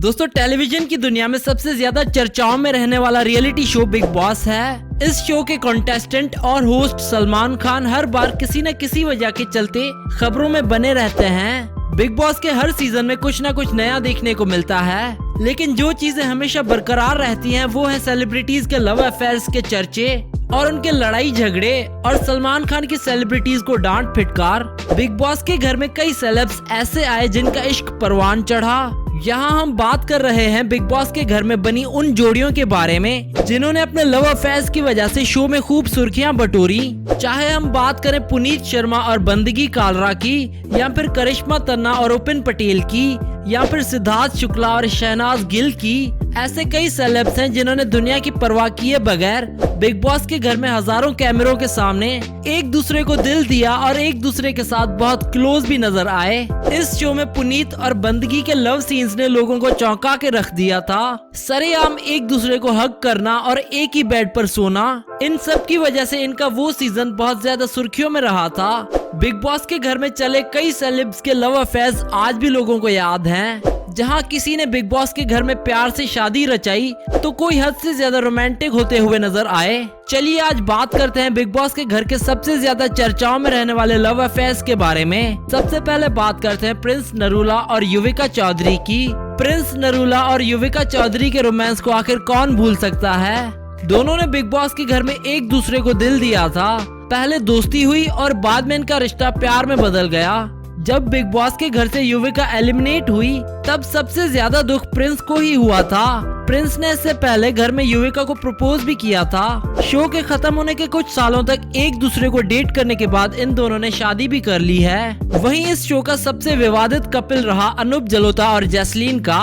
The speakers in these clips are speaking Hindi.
दोस्तों, टेलीविजन की दुनिया में सबसे ज्यादा चर्चाओं में रहने वाला रियलिटी शो बिग बॉस है। इस शो के कंटेस्टेंट और होस्ट सलमान खान हर बार किसी न किसी वजह के चलते खबरों में बने रहते हैं। बिग बॉस के हर सीजन में कुछ न कुछ नया देखने को मिलता है, लेकिन जो चीजें हमेशा बरकरार रहती हैं वो है सेलिब्रिटीज के लव अफेयर्स के चर्चे और उनके लड़ाई झगड़े और सलमान खान की सेलिब्रिटीज को डांट फिटकार। बिग बॉस के घर में कई सेलेब्स ऐसे आए जिनका इश्क परवान चढ़ा। यहाँ हम बात कर रहे हैं बिग बॉस के घर में बनी उन जोड़ियों के बारे में जिन्होंने अपने लव अफेयर्स की वजह से शो में खूब सुर्खियां बटोरी। चाहे हम बात करें पुनीत शर्मा और बंदगी कालरा की, या फिर करिश्मा तन्ना और उपिन पटेल की, या फिर सिद्धार्थ शुक्ला और शहनाज गिल की, ऐसे कई सेलेब्स हैं जिन्होंने दुनिया की परवाह किए बगैर बिग बॉस के घर में हजारों कैमरों के सामने एक दूसरे को दिल दिया और एक दूसरे के साथ बहुत क्लोज भी नजर आए। इस शो में पुनीत और बंदगी के लव सीन्स ने लोगों को चौंका के रख दिया था। सरेआम एक दूसरे को हग करना और एक ही बेड पर सोना, इन सब की वजह से इनका वो सीजन बहुत ज्यादा सुर्खियों में रहा था। बिग बॉस के घर में चले कई सेलेब्स के लव अफेयर्स आज भी लोगों को याद हैं। जहां किसी ने बिग बॉस के घर में प्यार से शादी रचाई तो कोई हद से ज्यादा रोमांटिक होते हुए नजर आए। चलिए आज बात करते हैं बिग बॉस के घर के सबसे ज्यादा चर्चाओं में रहने वाले लव अफेयर्स के बारे में। सबसे पहले बात करते हैं प्रिंस नरूला और युविका चौधरी की। प्रिंस नरूला और युविका चौधरी के रोमांस को आखिर कौन भूल सकता है। दोनों ने बिग बॉस के घर में एक दूसरे को दिल दिया था। पहले दोस्ती हुई और बाद में इनका रिश्ता प्यार में बदल गया। जब बिग बॉस के घर से युविका एलिमिनेट हुई तब सबसे ज्यादा दुख प्रिंस को ही हुआ था। प्रिंस ने इससे पहले घर में युविका को प्रपोज भी किया था। शो के खत्म होने के कुछ सालों तक एक दूसरे को डेट करने के बाद इन दोनों ने शादी भी कर ली है। वहीं इस शो का सबसे विवादित कपिल रहा अनूप जलोटा और जैस्लीन का।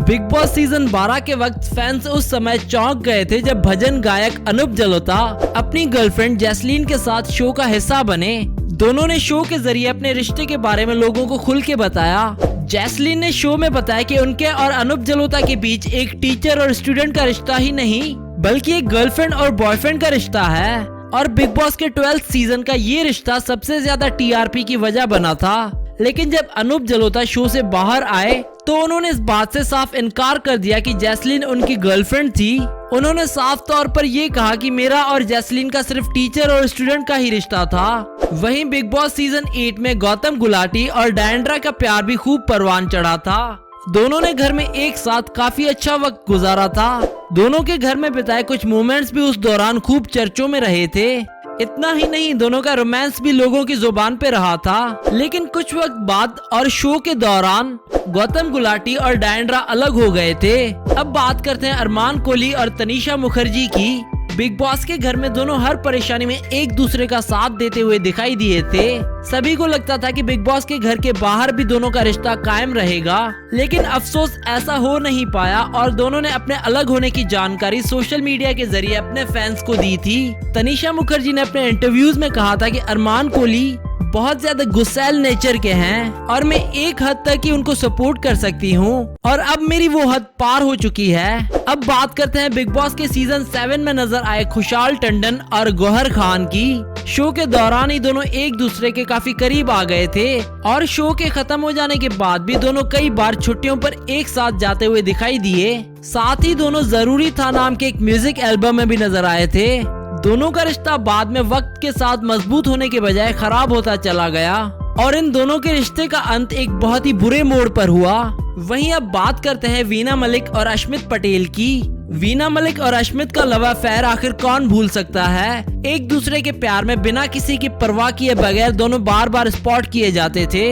बिग बॉस सीजन 12 के वक्त फैंस उस समय चौंक गए थे जब भजन गायक अनूप जलोटा अपनी गर्लफ्रेंड जैस्लीन के साथ शो का हिस्सा बने। दोनों ने शो के जरिए अपने रिश्ते के बारे में लोगों को खुल के बताया। जैस्लीन ने शो में बताया कि उनके और अनूप जलोटा के बीच एक टीचर और स्टूडेंट का रिश्ता ही नहीं बल्कि एक गर्लफ्रेंड और बॉयफ्रेंड का रिश्ता है। और बिग बॉस के 12th सीजन का ये रिश्ता सबसे ज्यादा टीआरपी की वजह बना था। लेकिन जब अनूप जलोटा शो से बाहर आए तो उन्होंने इस बात से साफ इनकार कर दिया कि जैस्लीन उनकी गर्लफ्रेंड थी। उन्होंने साफ तौर पर ये कहा कि मेरा और जैस्लीन का सिर्फ टीचर और स्टूडेंट का ही रिश्ता था। वहीं बिग बॉस सीजन 8 में गौतम गुलाटी और डायंड्रा का प्यार भी खूब परवान चढ़ा था। दोनों ने घर में एक साथ काफी अच्छा वक्त गुजारा था। दोनों के घर में बिताए कुछ मोमेंट्स भी उस दौरान खूब चर्चों में रहे थे। इतना ही नहीं, दोनों का रोमांस भी लोगों की जुबान पे रहा था। लेकिन कुछ वक्त बाद और शो के दौरान गौतम गुलाटी और डायंड्रा अलग हो गए थे। अब बात करते हैं अरमान कोहली और तनीषा मुखर्जी की। बिग बॉस के घर में दोनों हर परेशानी में एक दूसरे का साथ देते हुए दिखाई दिए थे। सभी को लगता था कि बिग बॉस के घर के बाहर भी दोनों का रिश्ता कायम रहेगा, लेकिन अफसोस ऐसा हो नहीं पाया और दोनों ने अपने अलग होने की जानकारी सोशल मीडिया के जरिए अपने फैंस को दी थी। तनीषा मुखर्जी ने अपने इंटरव्यूज में कहा था कि अरमान कोहली बहुत ज्यादा गुस्सैल नेचर के हैं और मैं एक हद तक ही उनको सपोर्ट कर सकती हूँ और अब मेरी वो हद पार हो चुकी है। अब बात करते हैं बिग बॉस के सीजन 7 में नजर आए खुशहाल टंडन और गौहर खान की। शो के दौरान ही दोनों एक दूसरे के काफी करीब आ गए थे और शो के खत्म हो जाने के बाद भी दोनों कई बार छुट्टियों पर एक साथ जाते हुए दिखाई दिए। साथ ही दोनों जरूरी था नाम के एक म्यूजिक एल्बम में भी नजर आए थे। दोनों का रिश्ता बाद में वक्त के साथ मजबूत होने के बजाय खराब होता चला गया और इन दोनों के रिश्ते का अंत एक बहुत ही बुरे मोड़ पर हुआ। वहीं अब बात करते हैं वीना मलिक और अश्मित पटेल की। वीना मलिक और अश्मित का लव अफेयर आखिर कौन भूल सकता है। एक दूसरे के प्यार में बिना किसी की परवाह किए बगैर दोनों बार बार स्पॉट किए जाते थे।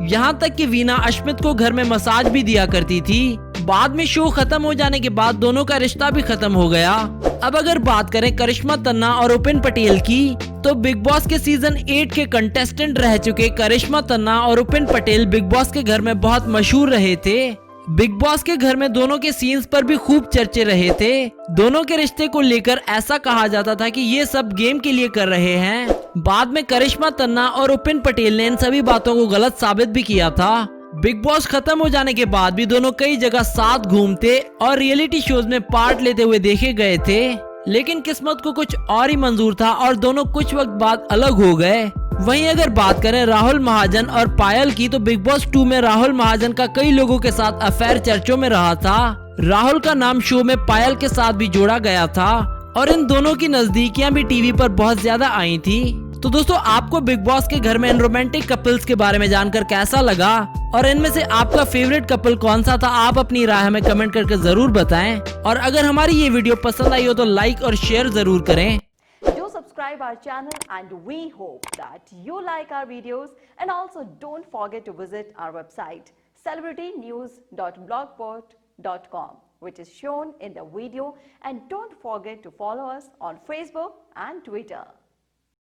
यहाँ तक कि वीना अश्मित को घर में मसाज भी दिया करती थी। बाद में शो खत्म हो जाने के बाद दोनों का रिश्ता भी खत्म हो गया। अब अगर बात करें करिश्मा तन्ना और उपिन पटेल की तो बिग बॉस के सीजन 8 के कंटेस्टेंट रह चुके करिश्मा तन्ना और उपिन पटेल बिग बॉस के घर में बहुत मशहूर रहे थे। बिग बॉस के घर में दोनों के सीन्स पर भी खूब चर्चे रहे थे। दोनों के रिश्ते को लेकर ऐसा कहा जाता था कि ये सब गेम के लिए कर रहे हैं। बाद में करिश्मा तन्ना और उपिन पटेल ने इन सभी बातों को गलत साबित भी किया था। बिग बॉस खत्म हो जाने के बाद भी दोनों कई जगह साथ घूमते और रियलिटी शोज में पार्ट लेते हुए देखे गए थे। लेकिन किस्मत को कुछ और ही मंजूर था और दोनों कुछ वक्त बाद अलग हो गए। वहीं अगर बात करें राहुल महाजन और पायल की, तो बिग बॉस 2 में राहुल महाजन का कई लोगों के साथ अफेयर चर्चों में रहा था। राहुल का नाम शो में पायल के साथ भी जोड़ा गया था और इन दोनों की नजदीकियां भी टीवी पर बहुत ज्यादा आई थी। तो दोस्तों, आपको बिग बॉस के घर में इन रोमांटिक कपल्स के बारे में जानकर कैसा लगा और इनमें से आपका फेवरेट कपल कौन सा था? आप अपनी राय हमें कमेंट करके जरूर बताएं। और अगर हमारी ये वीडियो पसंद आई हो तो लाइक और शेयर जरूर करें। Do subscribe our channel and we hope that you like our videos, and also don't forget to visit our website celebritynews.blogspot.com, which is shown in the video, and don't forget to follow us on Facebook and Twitter.